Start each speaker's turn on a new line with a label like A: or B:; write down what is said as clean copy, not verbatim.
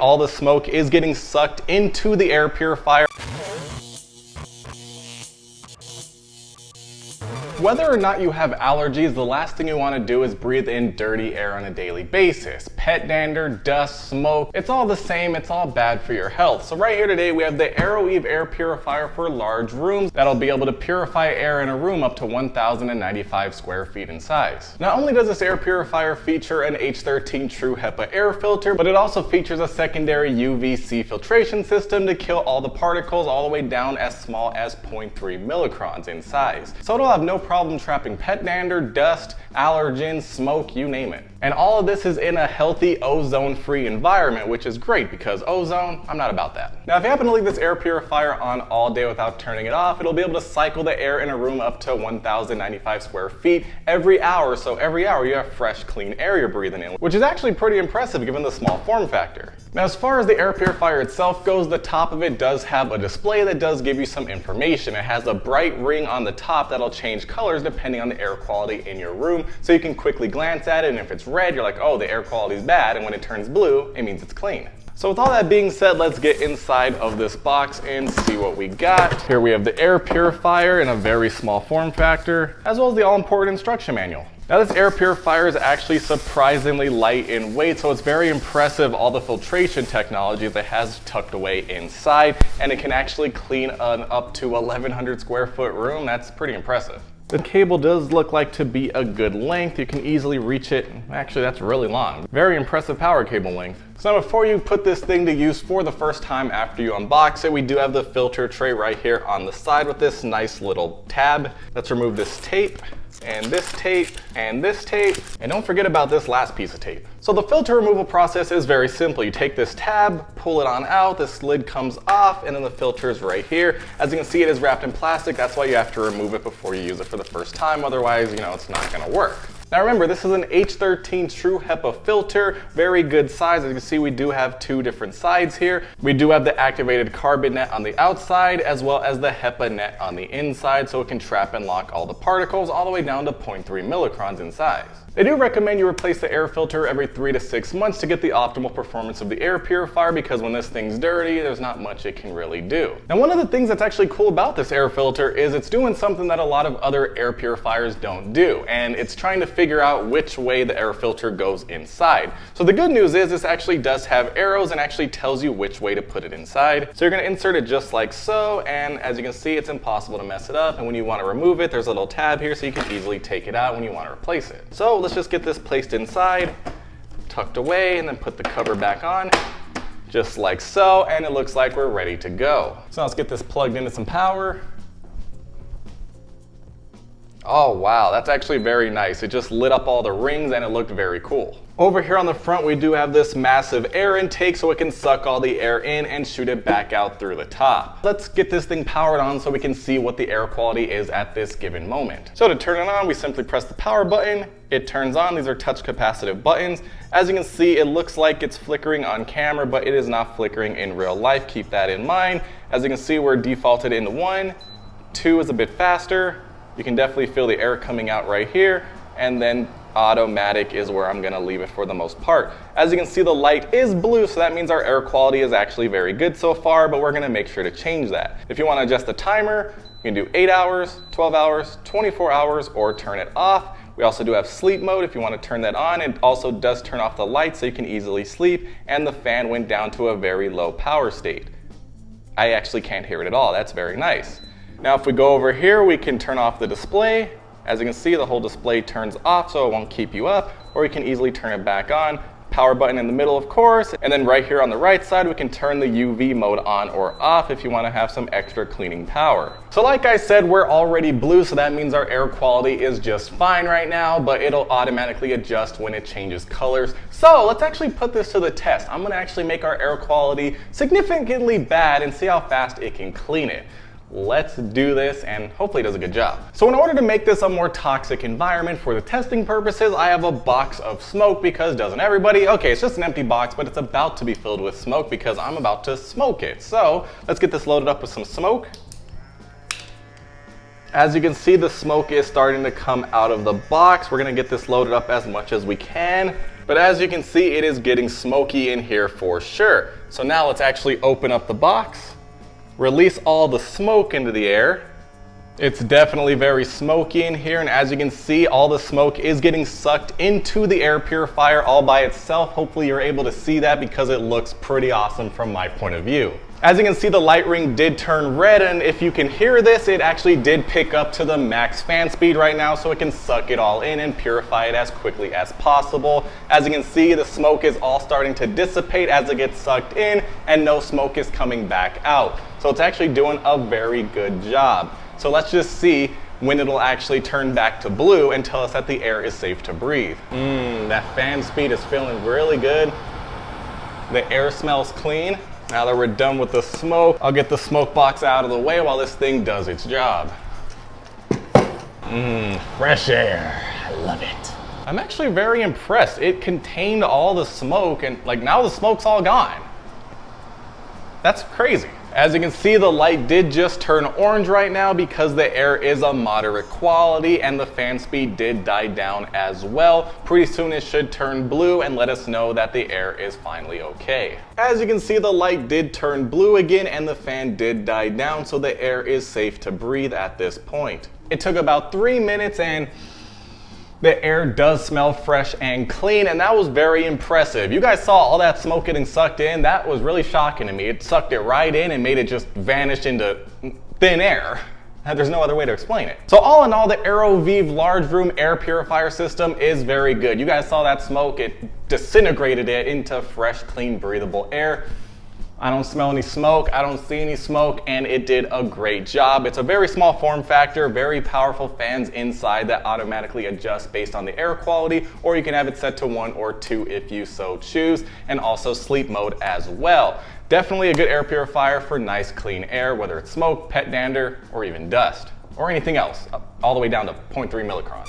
A: All the smoke is getting sucked into the air purifier. Whether or not you have allergies, the last thing you want to do is breathe in dirty air on a daily basis. Pet dander, dust, smoke, it's all the same, it's all bad for your health. So right here today we have the AROEVE air purifier for large rooms that'll be able to purify air in a room up to 1,095 square feet in size. Not only does this air purifier feature an H13 true HEPA air filter, but it also features a secondary UVC filtration system to kill all the particles all the way down as small as 0.3 millicrons in size. So it'll have no problem trapping pet dander, dust, allergens, smoke, you name it. And all of this is in a healthy ozone-free environment, which is great because ozone, I'm not about that. Now, if you happen to leave this air purifier on all day without turning it off, it'll be able to cycle the air in a room up to 1,095 square feet every hour. So every hour you have fresh, clean air you're breathing in, which is actually pretty impressive given the small form factor. Now, as far as the air purifier itself goes, the top of it does have a display that does give you some information. It has a bright ring on the top that'll change colors depending on the air quality in your room, so you can quickly glance at it, and if it's red, you're like, oh, the air quality is bad, and when it turns blue, it means it's clean. So with all that being said, let's get inside of this box and see what we got. Here we have the air purifier in a very small form factor, as well as the all-important instruction manual. Now, this air purifier is actually surprisingly light in weight, so it's very impressive all the filtration technology that it has tucked away inside, and it can actually clean an up to 1,100 square foot room. That's pretty impressive. The cable does look like to be a good length. You can easily reach it. Actually, that's really long. Very impressive power cable length. So now before you put this thing to use for the first time after you unbox it, we do have the filter tray right here on the side with this nice little tab. Let's remove this tape, and this tape, and this tape, and don't forget about this last piece of tape. So the filter removal process is very simple. You take this tab, pull it on out, this lid comes off, and then the filter is right here. As you can see, it is wrapped in plastic. That's why you have to remove it before you use it for the first time. Otherwise, it's not gonna work. Now remember, this is an H13 true HEPA filter, very good size. As you can see, we do have two different sides here. We do have the activated carbon net on the outside, as well as the HEPA net on the inside, so it can trap and lock all the particles all the way down to 0.3 millicrons in size. They do recommend you replace the air filter every 3 to 6 months to get the optimal performance of the air purifier, because when this thing's dirty, there's not much it can really do. Now, one of the things that's actually cool about this air filter is it's doing something that a lot of other air purifiers don't do, and it's trying to figure out which way the air filter goes inside. So the good news is this actually does have arrows and actually tells you which way to put it inside. So you're going to insert it just like so, and as you can see, it's impossible to mess it up, and when you want to remove it, there's a little tab here so you can easily take it out when you want to replace it. So let's just get this placed inside, tucked away, and then put the cover back on, just like so, and it looks like we're ready to go. So let's get this plugged into some power. Oh wow, that's actually very nice. It just lit up all the rings and it looked very cool. Over here on the front, we do have this massive air intake so it can suck all the air in and shoot it back out through the top. Let's get this thing powered on so we can see what the air quality is at this given moment. So to turn it on, we simply press the power button. It turns on. These are touch capacitive buttons. As you can see, it looks like it's flickering on camera, but it is not flickering in real life. Keep that in mind. As you can see, we're defaulted into 1. 2 is a bit faster. You can definitely feel the air coming out right here, and then automatic is where I'm gonna leave it for the most part. As you can see, the light is blue, so that means our air quality is actually very good so far, but we're gonna make sure to change that. If you wanna adjust the timer, you can do 8 hours, 12 hours, 24 hours, or turn it off. We also do have sleep mode if you want to turn that on. It also does turn off the light so you can easily sleep, and the fan went down to a very low power state. I actually can't hear it at all. That's very nice. Now if we go over here, we can turn off the display. As you can see, the whole display turns off so it won't keep you up, or you can easily turn it back on. Power button in the middle, of course, and then right here on the right side, we can turn the UV mode on or off if you want to have some extra cleaning power. So like I said, we're already blue, so that means our air quality is just fine right now, but it'll automatically adjust when it changes colors. So let's actually put this to the test. I'm going to actually make our air quality significantly bad and see how fast it can clean it. Let's do this, and hopefully it does a good job. So in order to make this a more toxic environment for the testing purposes, I have a box of smoke, because doesn't everybody? Okay, it's just an empty box, but it's about to be filled with smoke because I'm about to smoke it. So let's get this loaded up with some smoke. As you can see, the smoke is starting to come out of the box. We're gonna get this loaded up as much as we can. But as you can see, it is getting smoky in here for sure. So now let's actually open up the box, release all the smoke into the air. It's definitely very smoky in here, and as you can see, all the smoke is getting sucked into the air purifier all by itself. Hopefully you're able to see that because it looks pretty awesome from my point of view. As you can see, the light ring did turn red, and if you can hear this, it actually did pick up to the max fan speed right now, so it can suck it all in and purify it as quickly as possible. As you can see, the smoke is all starting to dissipate as it gets sucked in, and no smoke is coming back out. So it's actually doing a very good job. So let's just see when it'll actually turn back to blue and tell us that the air is safe to breathe. That fan speed is feeling really good. The air smells clean. Now that we're done with the smoke, I'll get the smoke box out of the way while this thing does its job. Fresh air, I love it. I'm actually very impressed. It contained all the smoke, and like now the smoke's all gone. That's crazy. As you can see, the light did just turn orange right now because the air is a moderate quality and the fan speed did die down as well. Pretty soon it should turn blue and let us know that the air is finally okay. As you can see, the light did turn blue again and the fan did die down, so the air is safe to breathe at this point. It took about 3 minutes and the air does smell fresh and clean, and that was very impressive. You guys saw all that smoke getting sucked in. That was really shocking to me. It sucked it right in and made it just vanish into thin air. There's no other way to explain it. So all in all, the AROEVE large room air purifier system is very good. You guys saw that smoke. It disintegrated it into fresh, clean, breathable air. I don't smell any smoke, I don't see any smoke, and it did a great job. It's a very small form factor, very powerful fans inside that automatically adjust based on the air quality, or you can have it set to 1 or 2 if you so choose, and also sleep mode as well. Definitely a good air purifier for nice clean air, whether it's smoke, pet dander, or even dust, or anything else, all the way down to 0.3 millicrons.